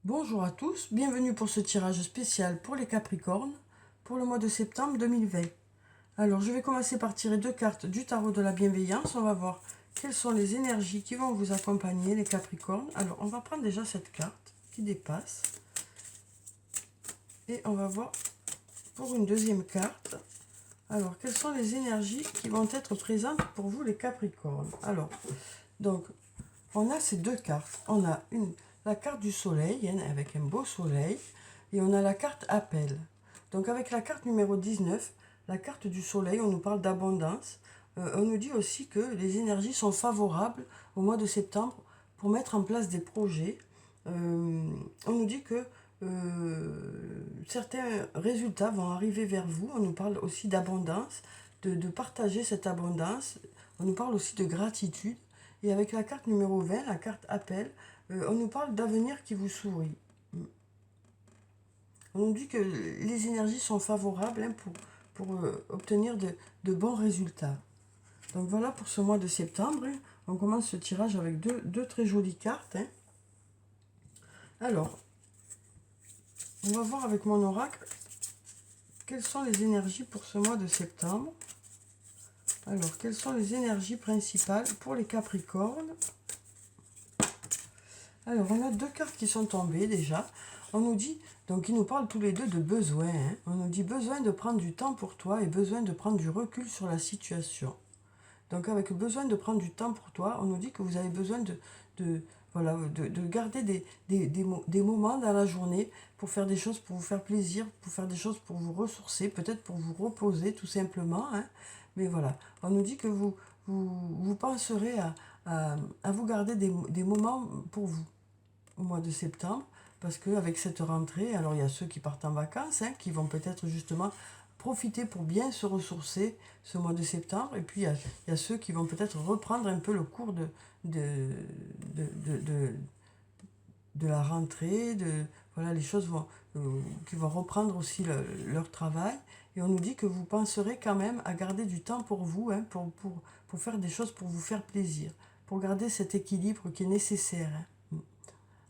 Bonjour à tous, bienvenue pour ce tirage spécial pour les Capricornes pour le mois de septembre 2020. Alors je vais commencer par tirer deux cartes du tarot de la bienveillance. On va voir quelles sont les énergies qui vont vous accompagner les Capricornes. Alors on va prendre déjà cette carte qui dépasse. Et on va voir pour une deuxième carte. Alors quelles sont les énergies qui vont être présentes pour vous les Capricornes. Alors donc on a ces deux cartes. On a la carte du soleil, avec un beau soleil, et on a la carte appel. Donc avec la carte numéro 19, la carte du soleil, on nous parle d'abondance. On nous dit aussi que les énergies sont favorables au mois de septembre pour mettre en place des projets. On nous dit que certains résultats vont arriver vers vous. On nous parle aussi d'abondance, de partager cette abondance. On nous parle aussi de gratitude. Et avec la carte numéro 20, la carte appel, on nous parle d'avenir qui vous sourit. On nous dit que les énergies sont favorables pour obtenir de bons résultats. Donc voilà pour ce mois de septembre. On commence ce tirage avec deux très jolies cartes. Alors, on va voir avec mon oracle quelles sont les énergies pour ce mois de septembre. Alors, quelles sont les énergies principales pour les Capricornes? Alors, on a deux cartes qui sont tombées déjà. On nous dit, donc ils nous parlent tous les deux de besoin. On nous dit besoin de prendre du temps pour toi et besoin de prendre du recul sur la situation. Donc avec besoin de prendre du temps pour toi, on nous dit que vous avez besoin de garder des moments dans la journée pour faire des choses pour vous faire plaisir, pour faire des choses pour vous ressourcer, peut-être pour vous reposer tout simplement. Mais voilà, on nous dit que vous penserez à vous garder des moments pour vous au mois de septembre, parce qu'avec cette rentrée, alors il y a ceux qui partent en vacances, qui vont peut-être justement profiter pour bien se ressourcer ce mois de septembre, et puis il y a ceux qui vont peut-être reprendre un peu le cours de la rentrée, voilà, les choses qui vont reprendre aussi leur travail, et on nous dit que vous penserez quand même à garder du temps pour vous, pour faire des choses pour vous faire plaisir, pour garder cet équilibre qui est nécessaire.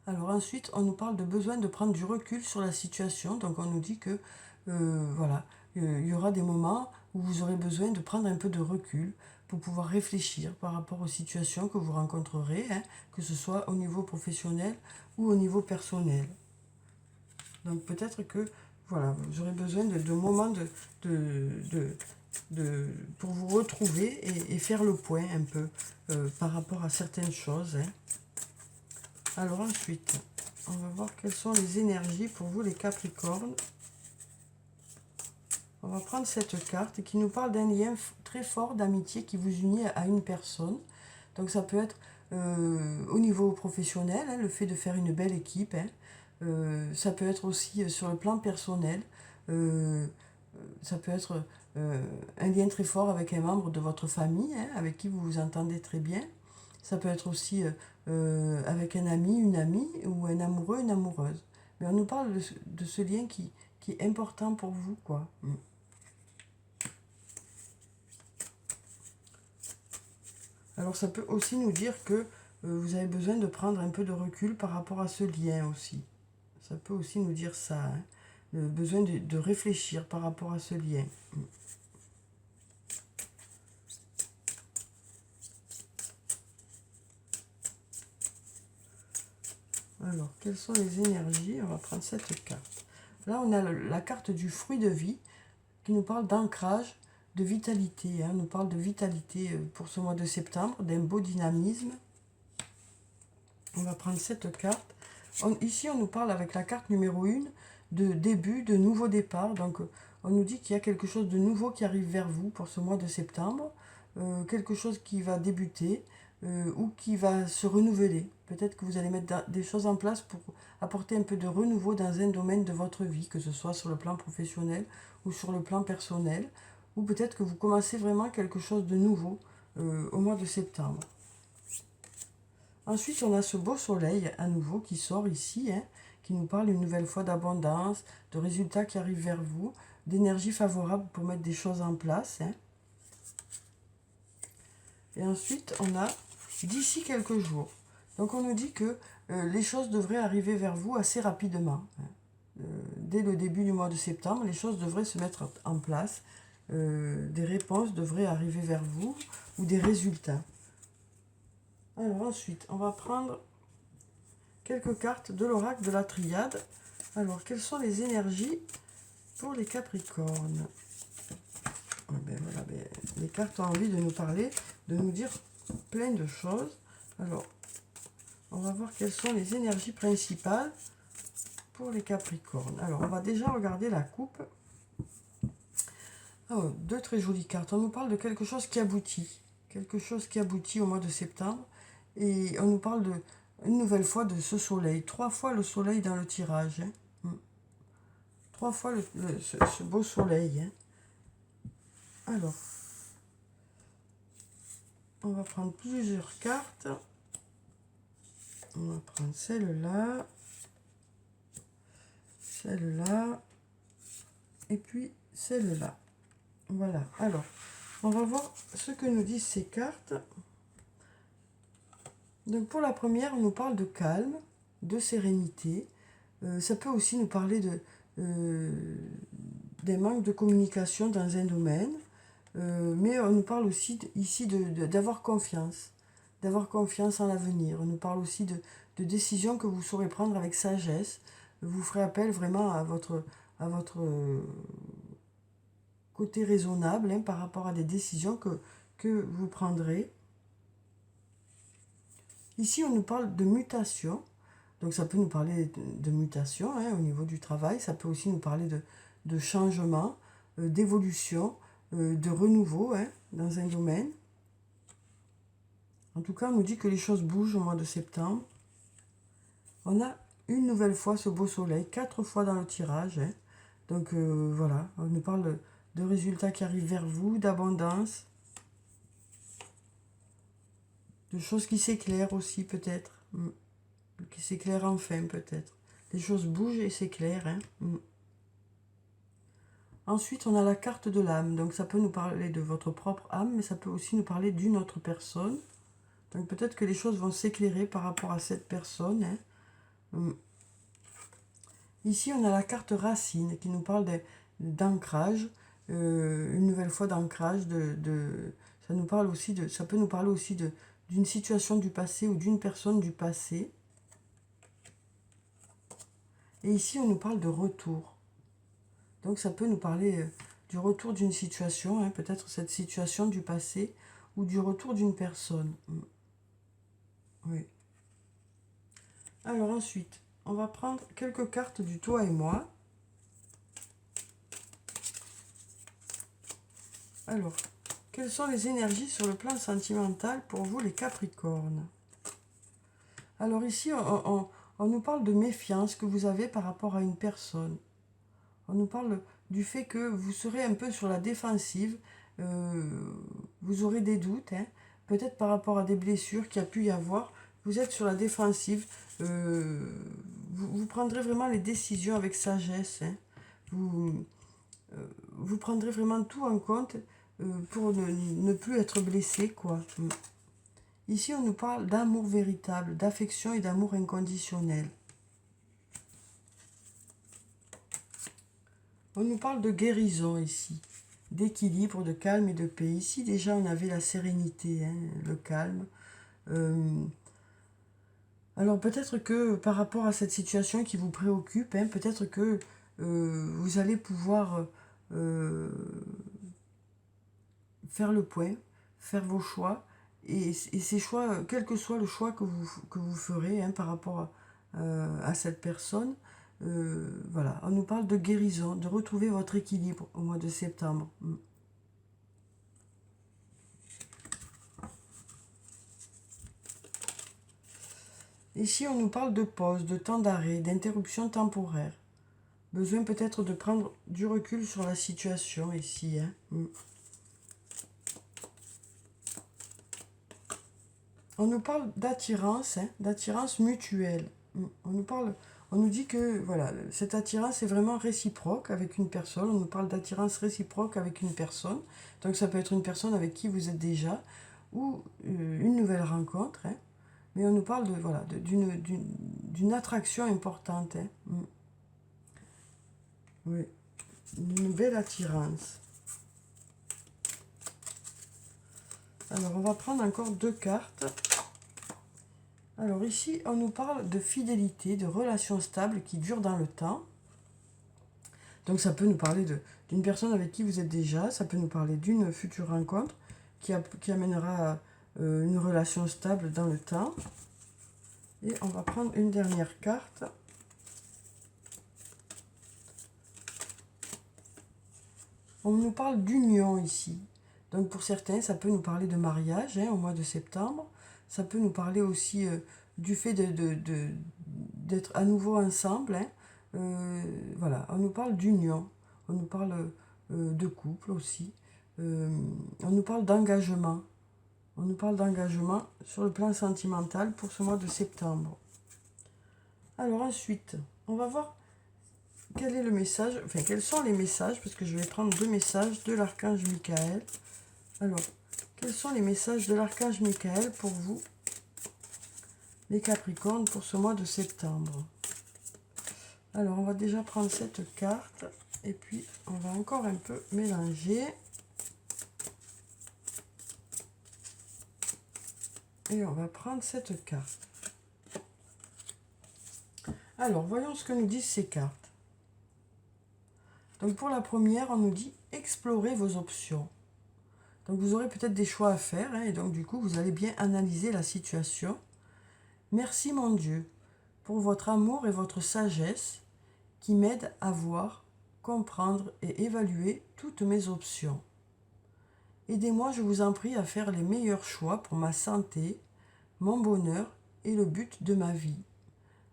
Alors ensuite, on nous parle de besoin de prendre du recul sur la situation. Donc on nous dit que voilà, il y aura des moments où vous aurez besoin de prendre un peu de recul pour pouvoir réfléchir par rapport aux situations que vous rencontrerez, que ce soit au niveau professionnel ou au niveau personnel. Donc peut-être que voilà, vous aurez besoin de moments pour vous retrouver et faire le point un peu par rapport à certaines choses. Alors ensuite, on va voir quelles sont les énergies pour vous les Capricornes. On va prendre cette carte qui nous parle d'un lien très fort d'amitié qui vous unit à une personne. Donc ça peut être au niveau professionnel, le fait de faire une belle équipe. Ça peut être aussi sur le plan personnel. Ça peut être un lien très fort avec un membre de votre famille, avec qui vous vous entendez très bien. Ça peut être aussi avec un ami, une amie, ou un amoureux, une amoureuse. Mais on nous parle de ce lien qui est important pour vous, quoi. Alors ça peut aussi nous dire que vous avez besoin de prendre un peu de recul par rapport à ce lien aussi. Ça peut aussi nous dire ça, le besoin de réfléchir par rapport à ce lien. Alors, quelles sont les énergies? On va prendre cette carte. Là, on a la carte du fruit de vie qui nous parle d'ancrage, de vitalité. On nous parle de vitalité pour ce mois de septembre, d'un beau dynamisme. On va prendre cette carte. Ici, on nous parle avec la carte numéro 1 de début, de nouveau départ. Donc, on nous dit qu'il y a quelque chose de nouveau qui arrive vers vous pour ce mois de septembre. Quelque chose qui va débuter ou qui va se renouveler. Peut-être que vous allez mettre des choses en place pour apporter un peu de renouveau dans un domaine de votre vie, que ce soit sur le plan professionnel ou sur le plan personnel. Ou peut-être que vous commencez vraiment quelque chose de nouveau au mois de septembre. Ensuite, on a ce beau soleil à nouveau qui sort ici, qui nous parle une nouvelle fois d'abondance, de résultats qui arrivent vers vous, d'énergie favorable pour mettre des choses en place. Et ensuite, on a d'ici quelques jours. Donc on nous dit que les choses devraient arriver vers vous assez rapidement. Dès le début du mois de septembre, les choses devraient se mettre en place. Des réponses devraient arriver vers vous ou des résultats. Alors ensuite, on va prendre quelques cartes de l'oracle de la triade. Alors, quelles sont les énergies pour les Capricornes? Voilà, les cartes ont envie de nous parler, de nous dire plein de choses. Alors, on va voir quelles sont les énergies principales pour les Capricornes. Alors, on va déjà regarder la coupe. Oh, deux très jolies cartes. On nous parle de quelque chose qui aboutit. Quelque chose qui aboutit au mois de septembre. Et on nous parle de, une nouvelle fois de ce soleil. 3 fois le soleil dans le tirage. 3 fois ce beau soleil. Alors, on va prendre plusieurs cartes. On va prendre celle-là. Celle-là. Et puis celle-là. Voilà. Alors, on va voir ce que nous disent ces cartes. Donc pour la première, on nous parle de calme, de sérénité. Ça peut aussi nous parler des manques de communication dans un domaine. Mais on nous parle aussi ici d'avoir confiance. D'avoir confiance en l'avenir. On nous parle aussi de décisions que vous saurez prendre avec sagesse. Vous ferez appel vraiment à votre côté raisonnable par rapport à des décisions que vous prendrez. Ici, on nous parle de mutation. Donc, ça peut nous parler de mutation au niveau du travail. Ça peut aussi nous parler de changement, d'évolution, de renouveau dans un domaine. En tout cas, on nous dit que les choses bougent au mois de septembre. On a une nouvelle fois ce beau soleil, 4 fois dans le tirage. Donc, voilà, on nous parle de résultats qui arrivent vers vous, d'abondance. De choses qui s'éclairent aussi peut-être. Qui s'éclairent enfin peut-être. Les choses bougent et s'éclairent. Ensuite, on a la carte de l'âme. Donc ça peut nous parler de votre propre âme, mais ça peut aussi nous parler d'une autre personne. Donc peut-être que les choses vont s'éclairer par rapport à cette personne. Ici, on a la carte racine qui nous parle d'ancrage. Une nouvelle fois d'ancrage. Ça nous parle aussi ça peut nous parler aussi d'une situation du passé ou d'une personne du passé. Et ici, on nous parle de retour. Donc, ça peut nous parler du retour d'une situation, peut-être cette situation du passé, ou du retour d'une personne. Oui. Alors ensuite, on va prendre quelques cartes du toi et moi. Alors, quelles sont les énergies sur le plan sentimental pour vous, les Capricornes? Alors ici, on nous parle de méfiance que vous avez par rapport à une personne. On nous parle du fait que vous serez un peu sur la défensive. Vous aurez des doutes, peut-être par rapport à des blessures qu'il y a pu y avoir. Vous êtes sur la défensive. Vous prendrez vraiment les décisions avec sagesse. Vous prendrez vraiment tout en compte pour ne plus être blessé, quoi. Ici, on nous parle d'amour véritable, d'affection et d'amour inconditionnel. On nous parle de guérison ici, d'équilibre, de calme et de paix. Ici, déjà, on avait la sérénité, le calme. Alors, peut-être que par rapport à cette situation qui vous préoccupe, peut-être que vous allez pouvoir faire le point, faire vos choix. Et ces choix, quel que soit le choix que vous ferez par rapport à cette personne, voilà, on nous parle de guérison, de retrouver votre équilibre au mois de septembre. Ici, on nous parle de pause, de temps d'arrêt, d'interruption temporaire. Besoin peut-être de prendre du recul sur la situation ici. On nous parle d'attirance, d'attirance mutuelle. On nous dit que voilà, cette attirance est vraiment réciproque avec une personne. On nous parle d'attirance réciproque avec une personne. Donc ça peut être une personne avec qui vous êtes déjà ou une nouvelle rencontre. mais on nous parle de voilà d'une attraction importante. Hein. Oui, d'une belle attirance. Alors, on va prendre encore 2 cartes. Alors ici, on nous parle de fidélité, de relations stables qui durent dans le temps. Donc ça peut nous parler d'une personne avec qui vous êtes déjà, ça peut nous parler d'une future rencontre qui amènera une relation stable dans le temps. Et on va prendre une dernière carte. On nous parle d'union ici. Donc pour certains, ça peut nous parler de mariage au mois de septembre. Ça peut nous parler aussi du fait d'être à nouveau ensemble. Voilà, on nous parle d'union. On nous parle de couple aussi. On nous parle d'engagement. On nous parle d'engagement sur le plan sentimental pour ce mois de septembre. Alors ensuite, on va voir quel est le message, enfin quels sont les messages, parce que je vais prendre 2 messages de l'archange Michael. Alors, quels sont les messages de l'archange Michael pour vous, les Capricornes, pour ce mois de septembre? Alors, on va déjà prendre cette carte, et puis on va encore un peu mélanger. Et on va prendre cette carte. Alors, voyons ce que nous disent ces cartes. Donc, pour la première, on nous dit « Explorez vos options ». Donc, vous aurez peut-être des choix à faire, et donc, du coup, vous allez bien analyser la situation. Merci, mon Dieu, pour votre amour et votre sagesse qui m'aident à voir, comprendre et évaluer toutes mes options. Aidez-moi, je vous en prie, à faire les meilleurs choix pour ma santé, mon bonheur et le but de ma vie.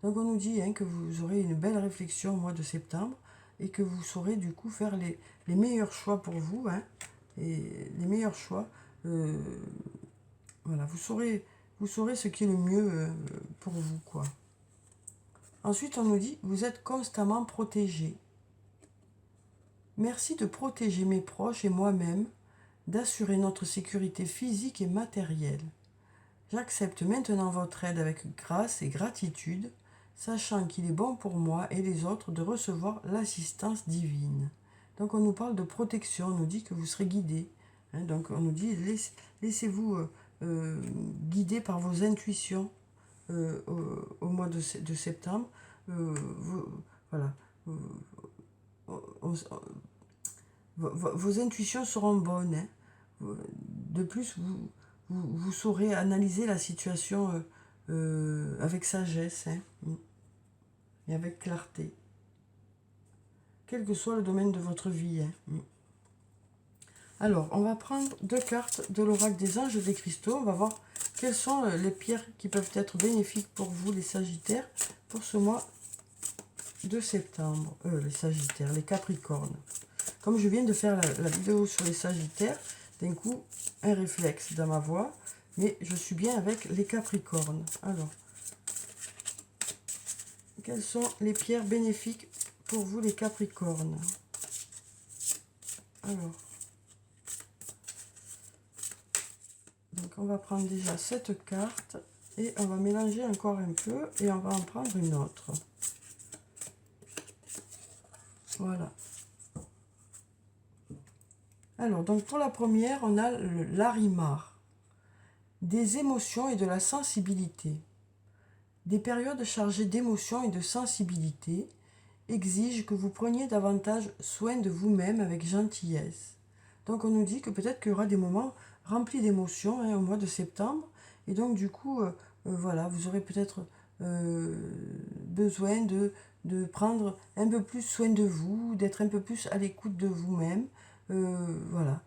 Donc on nous dit que vous aurez une belle réflexion au mois de septembre et que vous saurez du coup faire les meilleurs choix pour vous. Et les meilleurs choix, voilà, vous saurez ce qui est le mieux pour vous, quoi. Ensuite, on nous dit, vous êtes constamment protégés. Merci de protéger mes proches et moi-même, d'assurer notre sécurité physique et matérielle. J'accepte maintenant votre aide avec grâce et gratitude, sachant qu'il est bon pour moi et les autres de recevoir l'assistance divine. Donc on nous parle de protection, on nous dit que vous serez guidés. Donc on nous dit, laissez-vous guider par vos intuitions au mois de septembre. Voilà. Vos intuitions seront bonnes. De plus, vous saurez analyser la situation avec sagesse et avec clarté, quel que soit le domaine de votre vie. Alors, on va prendre 2 cartes de l'oracle des anges des cristaux. On va voir quelles sont les pierres qui peuvent être bénéfiques pour vous, les Sagittaires, pour ce mois de septembre. Les Sagittaires, les Capricornes. Comme je viens de faire la vidéo sur les Sagittaires, d'un coup, un réflexe dans ma voix, mais je suis bien avec les Capricornes. Alors, quelles sont les pierres bénéfiques pour vous, les Capricornes? Alors, donc on va prendre déjà cette carte et on va mélanger encore un peu et on va en prendre une autre. Voilà. Alors, donc pour la première, on a le Larimar. Des émotions et de la sensibilité. Des périodes chargées d'émotions et de sensibilité exigent que vous preniez davantage soin de vous-même avec gentillesse. Donc on nous dit que peut-être qu'il y aura des moments remplis d'émotions au mois de septembre. Et donc du coup, voilà, vous aurez peut-être besoin de prendre un peu plus soin de vous, d'être un peu plus à l'écoute de vous-même. Voilà.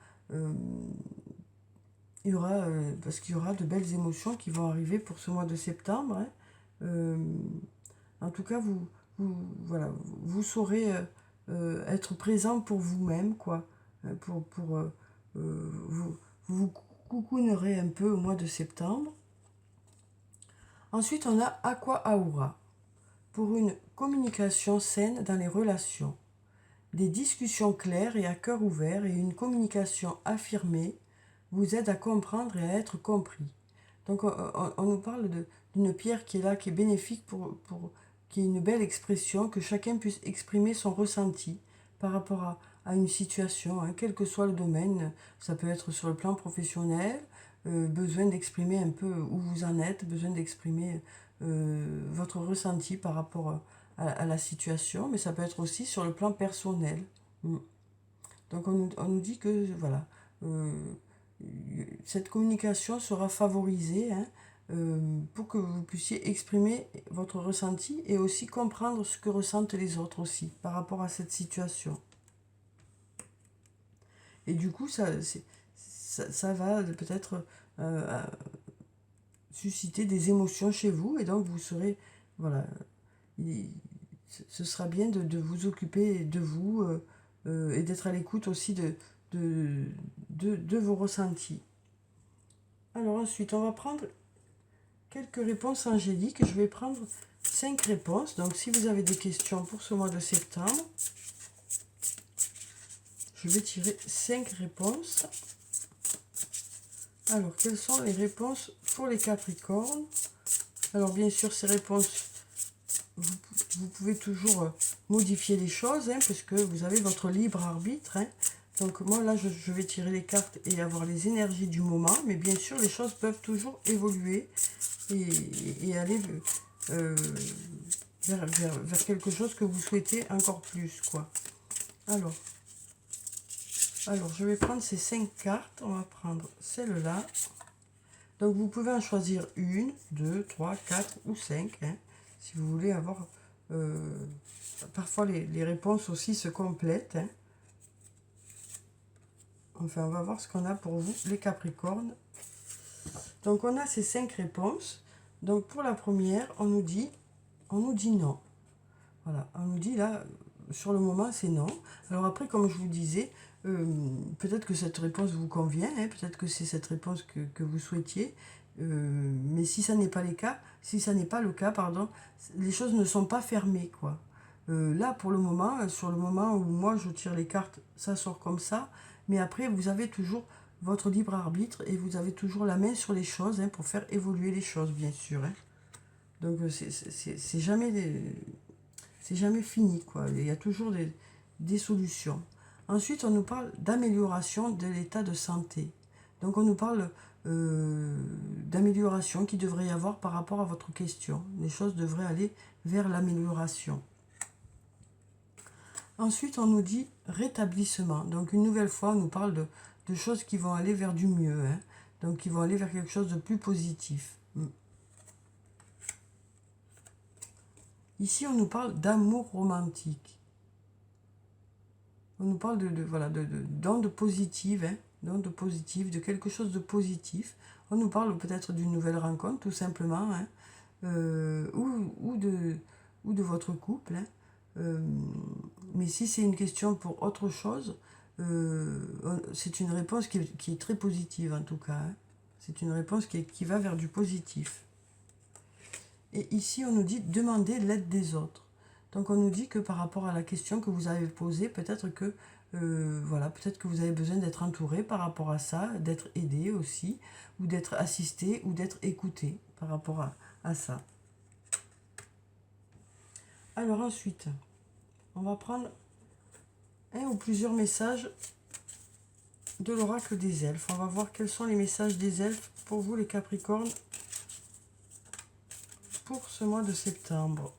Il y aura, parce qu'il y aura de belles émotions qui vont arriver pour ce mois de septembre. En tout cas, voilà, vous saurez être présent pour vous-même, quoi. Vous coucounerez un peu au mois de septembre. Ensuite, on a Aqua Aura, pour une communication saine dans les relations. Des discussions claires et à cœur ouvert et une communication affirmée vous aident à comprendre et à être compris. Donc, on nous parle d'une pierre qui est là, qui est bénéfique qui est une belle expression, que chacun puisse exprimer son ressenti par rapport à une situation, hein, quel que soit le domaine. Ça peut être sur le plan professionnel, besoin d'exprimer un peu où vous en êtes, besoin d'exprimer votre ressenti par rapport à la situation, mais ça peut être aussi sur le plan personnel. Donc on nous dit que voilà, cette communication sera favorisée, hein, pour que vous puissiez exprimer votre ressenti et aussi comprendre ce que ressentent les autres aussi par rapport à cette situation. Et du coup, ça va peut-être susciter des émotions chez vous et donc vous serez, voilà, ce sera bien de vous occuper de vous et d'être à l'écoute aussi de vos ressentis. Alors ensuite, on va prendre quelques réponses angéliques. Je vais prendre 5 réponses. Donc si vous avez des questions pour ce mois de septembre, je vais tirer 5 réponses. Alors, quelles sont les réponses pour les Capricornes? Alors bien sûr, ces réponses, vous pouvez toujours modifier les choses, hein, parce que vous avez votre libre arbitre. Hein. Donc moi là, je vais tirer les cartes et avoir les énergies du moment, mais bien sûr, les choses peuvent toujours évoluer et aller vers quelque chose que vous souhaitez encore plus, quoi. Alors, je vais prendre ces 5 cartes. On va prendre celle-là. Donc, vous pouvez en choisir 1, 2, 3, 4 ou 5. Hein, si vous voulez avoir... parfois, les réponses aussi se complètent. Hein. Enfin, on va voir ce qu'on a pour vous, les Capricornes. Donc, on a ces 5 réponses. Donc, pour la première, on nous dit non. Voilà, on nous dit là, sur le moment, c'est non. Alors après, comme je vous disais, peut-être que cette réponse vous convient, hein, peut-être que c'est cette réponse que vous souhaitiez, mais si ça n'est pas le cas, pardon, les choses ne sont pas fermées, quoi. Là, pour le moment, sur le moment où moi je tire les cartes, ça sort comme ça, mais après, vous avez toujours votre libre arbitre et vous avez toujours la main sur les choses, hein, pour faire évoluer les choses, bien sûr. Hein. Donc, c'est jamais fini, quoi. Il y a toujours des solutions. Ensuite, on nous parle d'amélioration de l'état de santé. Donc, on nous parle d'amélioration qu'il devrait y avoir par rapport à votre question. Les choses devraient aller vers l'amélioration. Ensuite, on nous dit rétablissement. Donc, une nouvelle fois, on nous parle de choses qui vont aller vers du mieux. Hein. Donc, qui vont aller vers quelque chose de plus positif. Ici, on nous parle d'amour romantique. On nous parle d'ondes positives, hein, d'ondes positives, de quelque chose de positif. On nous parle peut-être d'une nouvelle rencontre, tout simplement, hein, ou de votre couple. Hein. Mais si c'est une question pour autre chose, c'est une réponse qui est très positive, en tout cas. Hein. C'est une réponse qui va vers du positif. Et ici, on nous dit demander l'aide des autres. Donc, on nous dit que par rapport à la question que vous avez posée, peut-être que peut-être que vous avez besoin d'être entouré par rapport à ça, d'être aidé aussi, ou d'être assisté, ou d'être écouté par rapport à ça. Alors ensuite, on va prendre un ou plusieurs messages de l'oracle des elfes. On va voir quels sont les messages des elfes pour vous, les Capricornes, pour ce mois de septembre.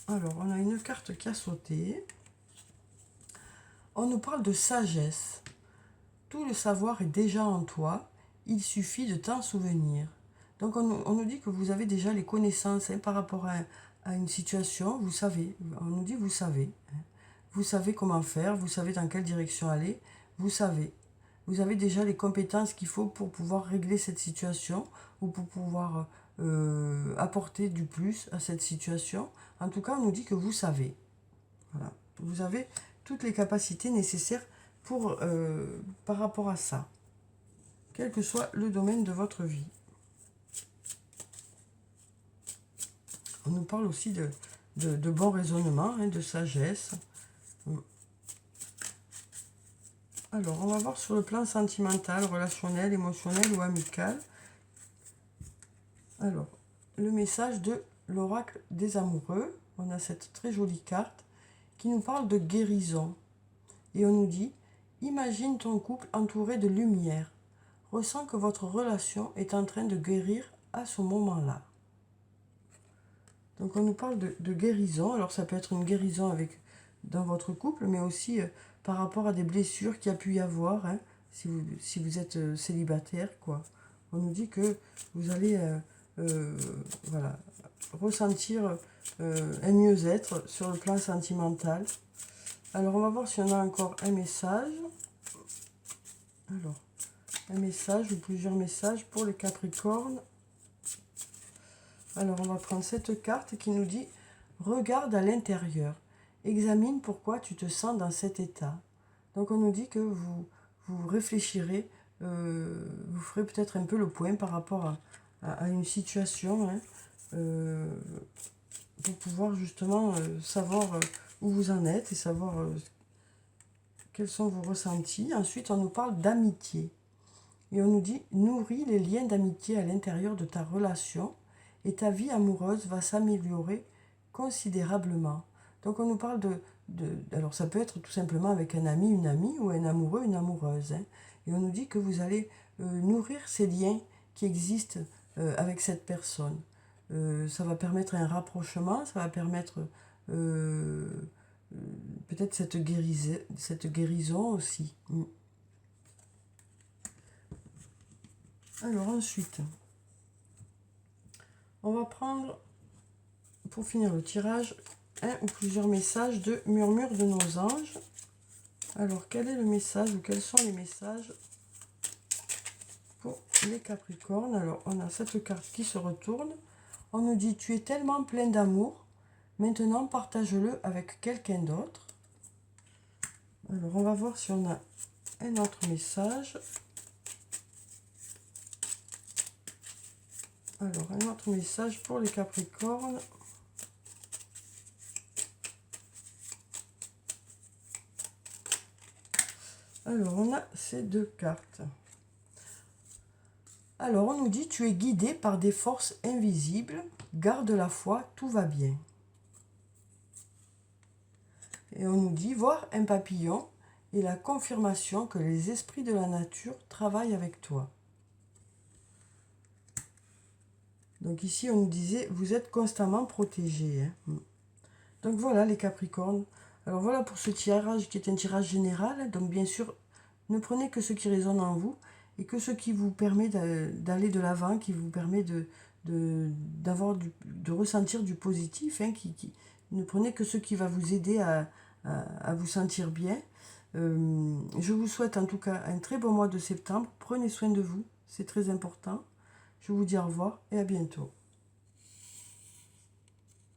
Alors, on a une carte qui a sauté. On nous parle de sagesse. Tout le savoir est déjà en toi. Il suffit de t'en souvenir. Donc, on nous dit que vous avez déjà les connaissances, hein, par rapport à une situation. Vous savez. On nous dit vous savez. Hein. Vous savez comment faire. Vous savez dans quelle direction aller. Vous savez. Vous avez déjà les compétences qu'il faut pour pouvoir régler cette situation ou pour pouvoir apporter du plus à cette situation. En tout cas, on nous dit que vous savez. Voilà. Vous avez toutes les capacités nécessaires par rapport à ça, quel que soit le domaine de votre vie. On nous parle aussi de bon raisonnement, hein, de sagesse. Alors, on va voir sur le plan sentimental, relationnel, émotionnel ou amical. Alors, le message de l'oracle des amoureux. On a cette très jolie carte qui nous parle de guérison. Et on nous dit, imagine ton couple entouré de lumière. Ressens que votre relation est en train de guérir à ce moment-là. Donc on nous parle de guérison. Alors ça peut être une guérison dans votre couple, mais aussi par rapport à des blessures qu'il y a pu y avoir, hein, si vous êtes célibataire, quoi. On nous dit que vous allez voilà, ressentir un mieux-être sur le plan sentimental. Alors on va voir si on a encore un message. Alors, un message ou plusieurs messages pour les Capricornes. Alors, on va prendre cette carte qui nous dit « Regarde à l'intérieur. Examine pourquoi tu te sens dans cet état. » Donc, on nous dit que vous réfléchirez, vous ferez peut-être un peu le point par rapport à une situation, hein, pour pouvoir justement savoir où vous en êtes et savoir quels sont vos ressentis. Ensuite, on nous parle d'amitié. Et on nous dit « Nourris les liens d'amitié à l'intérieur de ta relation et ta vie amoureuse va s'améliorer considérablement. » Donc on nous parle alors ça peut être tout simplement avec un ami, une amie, ou un amoureux, une amoureuse. Hein. Et on nous dit que vous allez nourrir ces liens qui existent avec cette personne. Ça va permettre un rapprochement, ça va permettre peut-être cette guérison aussi. Alors ensuite, on va prendre, pour finir le tirage, un ou plusieurs messages de murmure de nos anges. Alors, quel est le message ou quels sont les messages pour les Capricornes? Alors, on a cette carte qui se retourne. On nous dit, tu es tellement plein d'amour, maintenant partage-le avec quelqu'un d'autre. Alors, on va voir si on a un autre message. Alors, un autre message pour les Capricornes. Alors, on a ces deux cartes. Alors, on nous dit, tu es guidé par des forces invisibles, garde la foi, tout va bien. Et on nous dit, voir un papillon est la confirmation que les esprits de la nature travaillent avec toi. Donc ici, on nous disait, vous êtes constamment protégés. Hein. Donc voilà les Capricornes. Alors voilà pour ce tirage qui est un tirage général. Donc bien sûr, ne prenez que ce qui résonne en vous et que ce qui vous permet d'aller de l'avant, qui vous permet de ressentir du positif. Hein, ne prenez que ce qui va vous aider à vous sentir bien. Je vous souhaite en tout cas un très bon mois de septembre. Prenez soin de vous, c'est très important. Je vous dis au revoir et à bientôt.